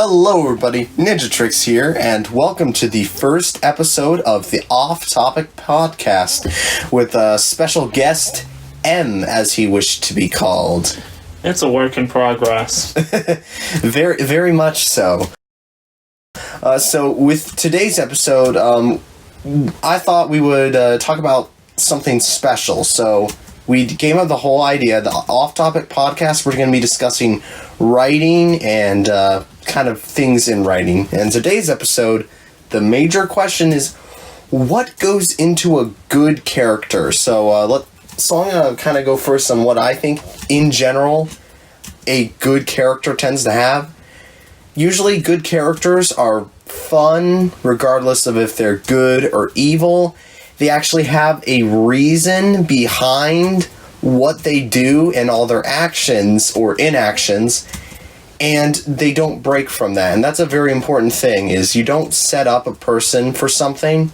Hello everybody, Ninja-Trix here, and welcome to the first episode of the Off Topic Podcast with a special guest, M, as he wished to be called. It's a work in progress. Very, very much so. So with today's episode, I thought we would talk about something special. So we came up with the whole idea, the Off Topic Podcast, we're going to be discussing writing and kind of things in writing. And today's episode, the major question is, what goes into a good character? So I'm going to kind of go first on what I think, in general, a good character tends to have. Usually good characters are fun, regardless of if they're good or evil. They actually have a reason behind what they do and all their actions or inactions, and they don't break from that. And that's a very important thing, is you don't set up a person for something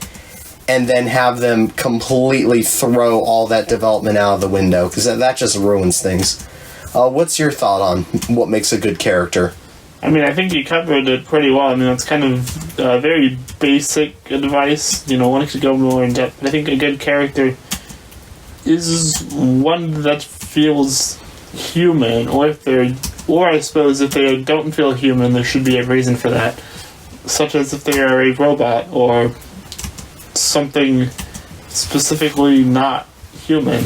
and then have them completely throw all that development out of the window, because that just ruins things. What's your thought on what makes a good character? I mean, I think you covered it pretty well. I mean, that's kind of very basic advice. You know, one could go more in depth, but I think a good character is one that feels human, or I suppose if they don't feel human, there should be a reason for that, such as if they are a robot or something specifically not human.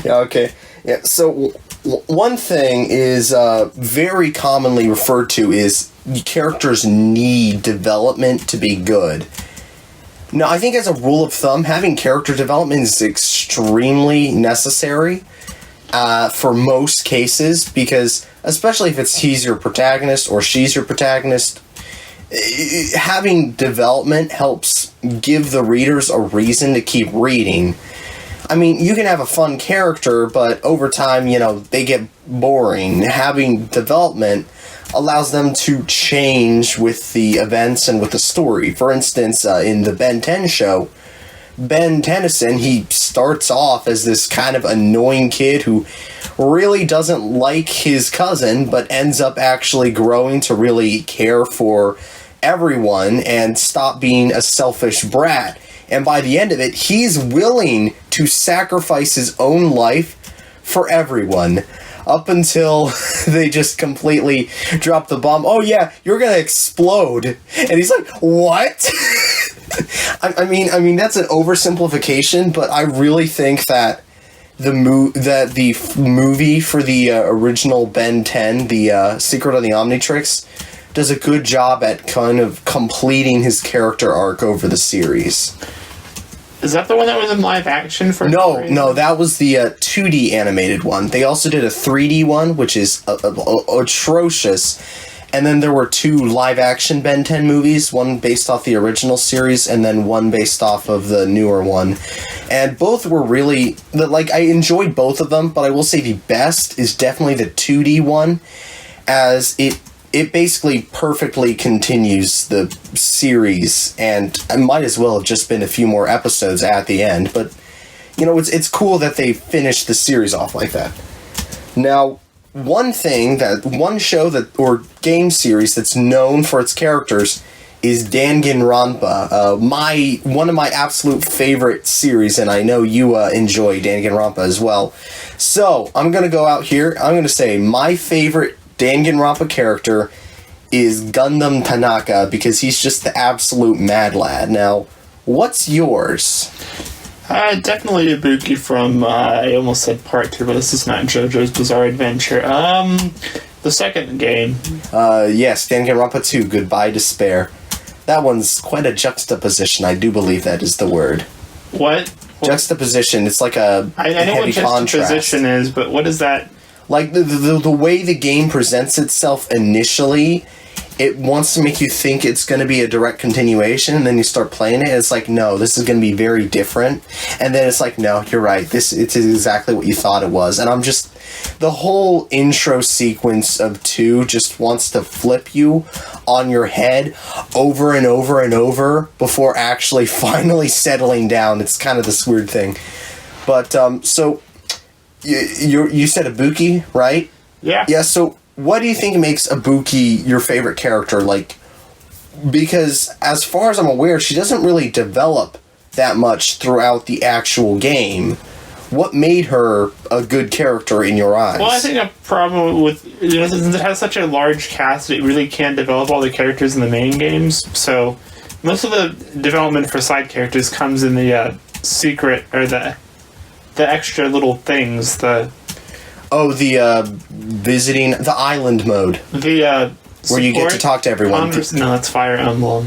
Yeah, okay. Yeah, so one thing is very commonly referred to is characters need development to be good. Now, I think as a rule of thumb, having character development is extremely necessary for most cases, because especially if he's your protagonist or she's your protagonist, having development helps give the readers a reason to keep reading. I mean, you can have a fun character, but over time, they get boring. Having development allows them to change with the events and with the story. For instance, in the Ben 10 show, Ben Tennyson, he starts off as this kind of annoying kid who really doesn't like his cousin, but ends up actually growing to really care for everyone and stop being a selfish brat. And by the end of it, he's willing to sacrifice his own life for everyone. Up until they just completely drop the bomb. Oh yeah, you're gonna explode. And he's like, what? I mean that's an oversimplification, but I really think that the movie for the original Ben 10, the Secret of the Omnitrix, does a good job at kind of completing his character arc over the series. Is that the one that was in live action for? No, that was the 2D animated one. They also did a 3D one, which is atrocious. And then there were 2 live action Ben 10 movies, one based off the original series, and then one based off of the newer one. And both were really, I enjoyed both of them, but I will say the best is definitely the 2D one, as it basically perfectly continues the series, and it might as well have just been a few more episodes at the end, but, it's cool that they finished the series off like that. Now, one show or game series that's known for its characters is Danganronpa, one of my absolute favorite series, and I know you enjoy Danganronpa as well. So, I'm going to go out here, I'm going to say my favorite Danganronpa character is Gundam Tanaka, because he's just the absolute mad lad. Now, what's yours? Definitely Ibuki from, I almost said part 2, but this is not JoJo's Bizarre Adventure. The second game. Yes, Danganronpa 2, Goodbye Despair. That one's quite a juxtaposition, I do believe that is the word. What? Juxtaposition, it's like a I know what juxtaposition is, but what is that? Like, the way the game presents itself initially, it wants to make you think it's going to be a direct continuation, and then you start playing it, and it's like, no, this is going to be very different. And then it's like, no, you're right, it's exactly what you thought it was. And the whole intro sequence of 2 just wants to flip you on your head over and over and over before actually finally settling down. It's kind of this weird thing. But, so... You said Ibuki, right? Yeah. Yeah, so what do you think makes Ibuki your favorite character? Like, because as far as I'm aware, she doesn't really develop that much throughout the actual game. What made her a good character in your eyes? Well, I think a problem with, since it has such a large cast, it really can't develop all the characters in the main games. So most of the development for side characters comes in the secret, or the extra little things. Visiting the island mode. Where you get to talk to everyone. No, that's Fire Emblem.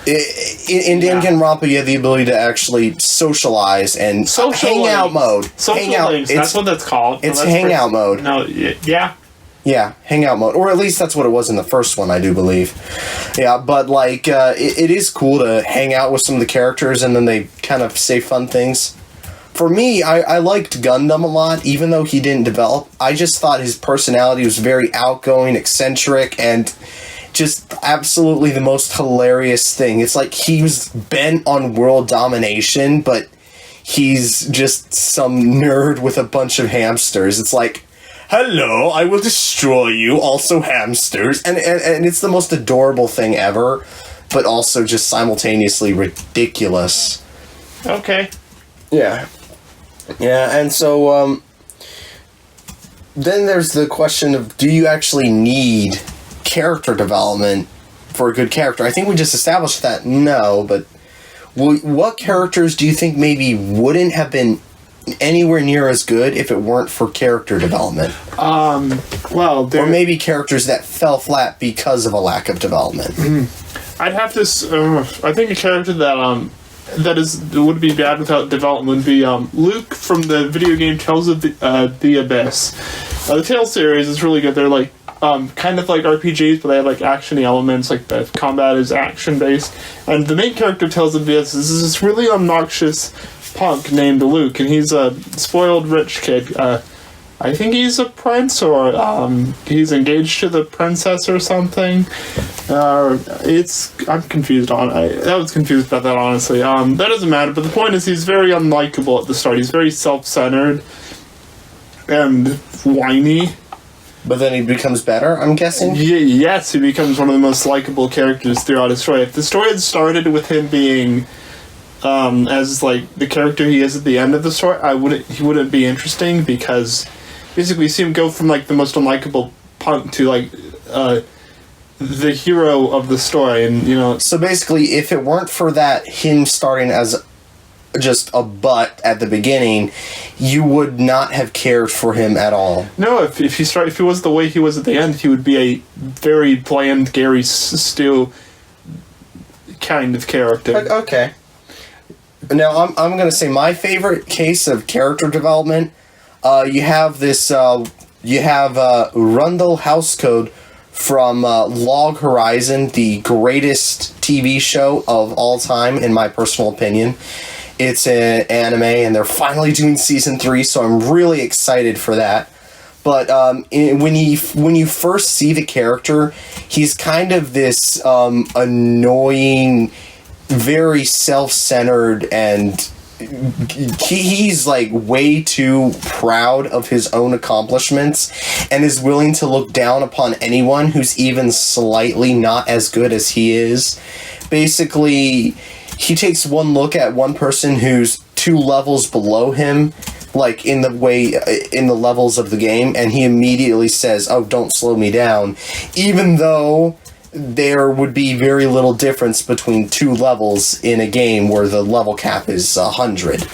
In Danganronpa, you have the ability to actually socialize and hangout mode. Social links, that's what that's called. It's hangout mode. No, yeah. Yeah, hangout mode. Or at least that's what it was in the first one, I do believe. Yeah, but like, it is cool to hang out with some of the characters and then they kind of say fun things. For me, I liked Gundam a lot, even though he didn't develop. I just thought his personality was very outgoing, eccentric, and just absolutely the most hilarious thing. It's like he was bent on world domination, but he's just some nerd with a bunch of hamsters. It's like, hello, I will destroy you, also hamsters. And it's the most adorable thing ever, but also just simultaneously ridiculous. Okay. Yeah. Yeah, and so, then there's the question of, do you actually need character development for a good character? I think we just established that no, but what characters do you think maybe wouldn't have been anywhere near as good if it weren't for character development? Or maybe characters that fell flat because of a lack of development. I'd have to, I think a character that would be bad without development would be Luke from the video game Tales of the Abyss. The Tales series is really good. They're like kind of like RPGs, but they have like action-y elements. Like the combat is action-based, and the main character of Tales of the Abyss is this really obnoxious punk named Luke, and he's a spoiled rich kid. I think he's a prince, or he's engaged to the princess or something. I'm confused I was confused about that, honestly. That doesn't matter, but the point is he's very unlikable at the start. He's very self-centered and whiny. But then he becomes better, I'm guessing? Yes, he becomes one of the most likable characters throughout his story. If the story had started with him being as like the character he is at the end of the story, he wouldn't be interesting, because basically you see him go from like the most unlikable punk to like the hero of the story, and So basically, if it weren't for that him starting as just a butt at the beginning, you would not have cared for him at all. No, if he was the way he was at the end, he would be a very bland Gary Stew kind of character. Okay. Now I'm going to say my favorite case of character development. You have Rundle Housecode from Log Horizon, the greatest TV show of all time, in my personal opinion. It's an anime, and they're finally doing season 3, so I'm really excited for that. But when you first see the character, he's kind of this annoying, very self-centered, and he's like way too proud of his own accomplishments and is willing to look down upon anyone who's even slightly not as good as he is. Basically, he takes one look at one person who's 2 levels below him, like in the levels of the game, and he immediately says, "Oh, don't slow me down," even though there would be very little difference between 2 levels in a game where the level cap is 100.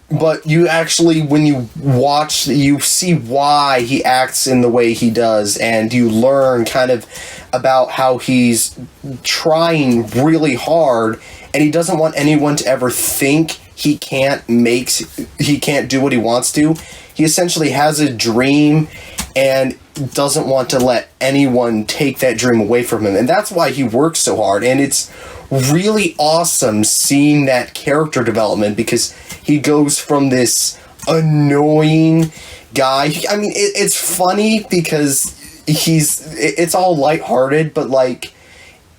But you actually, when you watch, you see why he acts in the way he does, and you learn kind of about how he's trying really hard, and he doesn't want anyone to ever think he can't do what he wants to. He essentially has a dream and doesn't want to let anyone take that dream away from him, and that's why he works so hard. And it's really awesome seeing that character development, because he goes from this annoying guy. I mean, it's funny because it's all lighthearted, but like,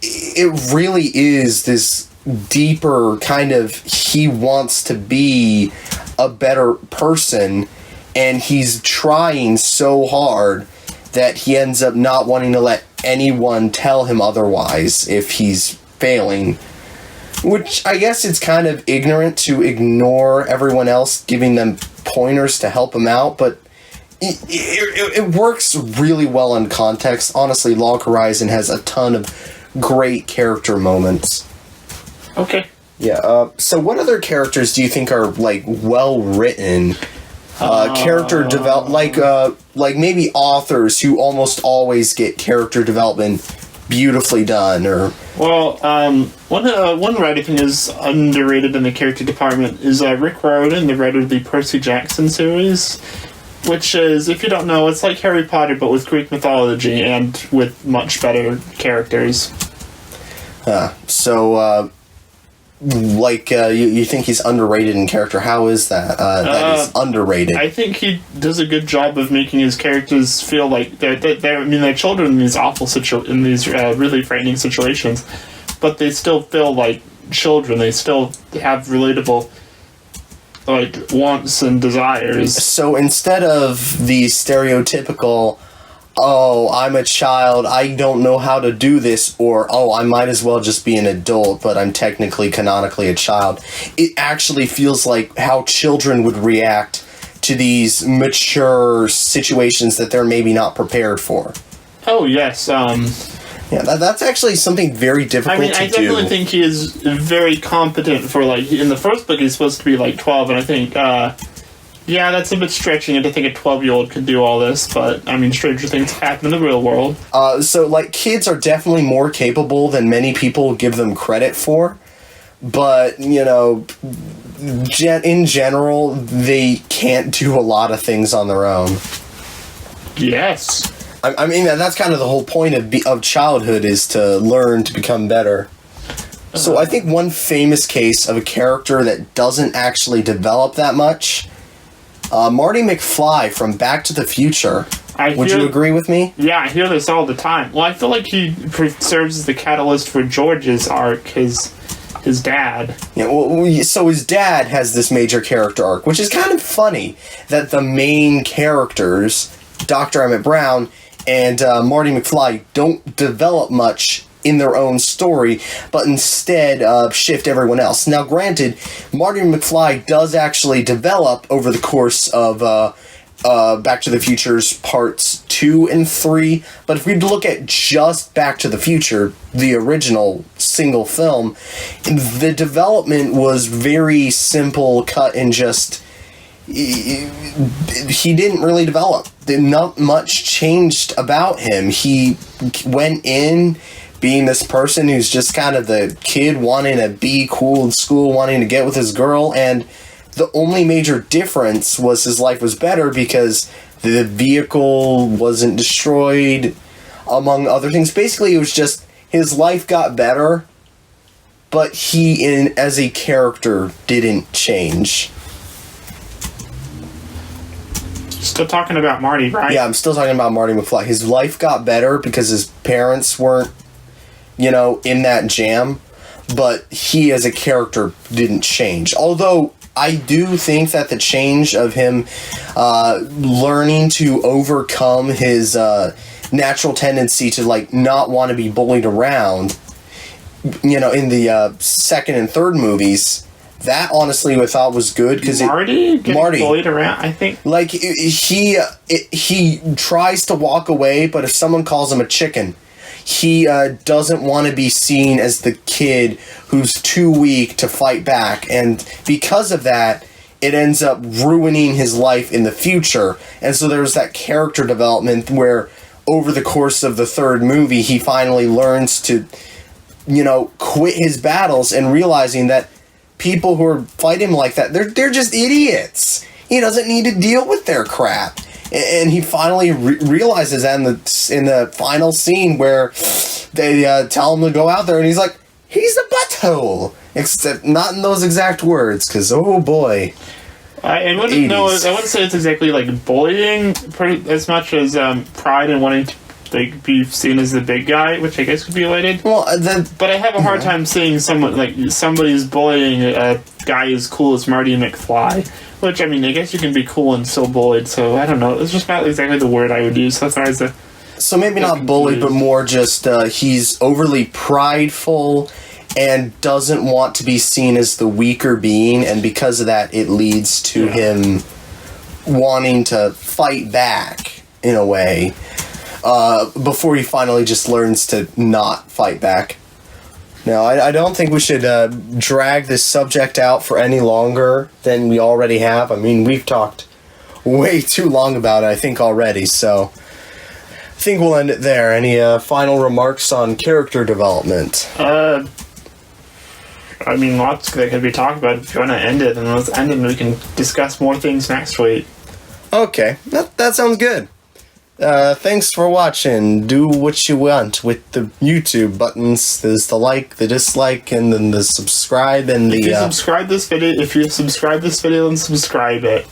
it really is this deeper kind of, he wants to be a better person, and he's trying so hard, that he ends up not wanting to let anyone tell him otherwise if he's failing. Which, I guess it's kind of ignorant to ignore everyone else giving them pointers to help him out, but it works really well in context. Honestly, Log Horizon has a ton of great character moments. Okay. Yeah, so what other characters do you think are, like, well-written? Character develop, like maybe authors who almost always get character development beautifully done, or... Well, one writer I think is underrated in the character department is Rick Riordan, the writer of the Percy Jackson series, which is, if you don't know, it's like Harry Potter, but with Greek mythology and with much better characters. You think he's underrated in character? How is that? That is underrated. I think he does a good job of making his characters feel like they're children in these in these really frightening situations, but they still feel like children. They still have relatable, like, wants and desires. So instead of the stereotypical, oh, I'm a child, I don't know how to do this, or, oh, I might as well just be an adult, but I'm technically, canonically a child. It actually feels like how children would react to these mature situations that they're maybe not prepared for. Oh, yes. Yeah, that's actually something very difficult to do. I definitely think he is very competent for, like, in the first book he's supposed to be, like, 12, and I think, yeah, that's a bit stretching it to think a 12-year-old could do all this, but, I mean, stranger things happen in the real world. So, like, kids are definitely more capable than many people give them credit for, but, you know, in general, they can't do a lot of things on their own. Yes. I mean, that's kind of the whole point of childhood, is to learn to become better. So I think one famous case of a character that doesn't actually develop that much... Marty McFly from Back to the Future. Would you agree with me? Yeah, I hear this all the time. Well, I feel like he serves as the catalyst for George's arc, his dad. Yeah, well, so his dad has this major character arc, which is kind of funny that the main characters, Dr. Emmett Brown and Marty McFly, don't develop much in their own story, but instead shift everyone else. Now, granted, Marty McFly does actually develop over the course of Back to the Future's parts 2 and 3, but if we look at just Back to the Future, the original single film, the development was very simple, cut, and just... he didn't really develop. Not much changed about him. He went in being this person who's just kind of the kid wanting to be cool in school, wanting to get with his girl, and the only major difference was his life was better because the vehicle wasn't destroyed, among other things. Basically, it was just his life got better, but he, as a character, didn't change. Still talking about Marty, right? Yeah, I'm still talking about Marty McFly. His life got better because his parents weren't, in that jam, but he as a character didn't change. Although I do think that the change of him learning to overcome his natural tendency to, like, not want to be bullied around, in the second and third movies, that honestly I thought was good because Marty bullied around, I think. Like, he tries to walk away, but if someone calls him a chicken, he doesn't want to be seen as the kid who's too weak to fight back, and because of that, it ends up ruining his life in the future. And so there's that character development where over the course of the third movie, he finally learns to, quit his battles and realizing that people who are fighting him like that, they're just idiots. He doesn't need to deal with their crap. And he finally realizes that in the final scene where they tell him to go out there, and he's like, he's a butthole. Except not in those exact words, because, oh boy. I wouldn't say it's exactly like bullying as much as pride and wanting to be seen as the big guy, which I guess could be related. Well, but I have a hard time seeing somebody's bullying a guy as cool as Marty McFly, Which, I mean, I guess you can be cool and still bullied, so I don't know. It's just not exactly the word I would use. That's why I was So maybe not bullied, but more just he's overly prideful and doesn't want to be seen as the weaker being, and because of that, it leads to him wanting to fight back, in a way, before he finally just learns to not fight back. Now, I don't think we should drag this subject out for any longer than we already have. I mean, we've talked way too long about it, I think, already, so I think we'll end it there. Any final remarks on character development? I mean, lots that could be talked about. If you want to end it, then let's end it and we can discuss more things next week. Okay, that sounds good. Thanks for watching. Do what you want with the YouTube buttons. There's the like, the dislike, and then the subscribe, and the... If you subscribe this video, then subscribe it.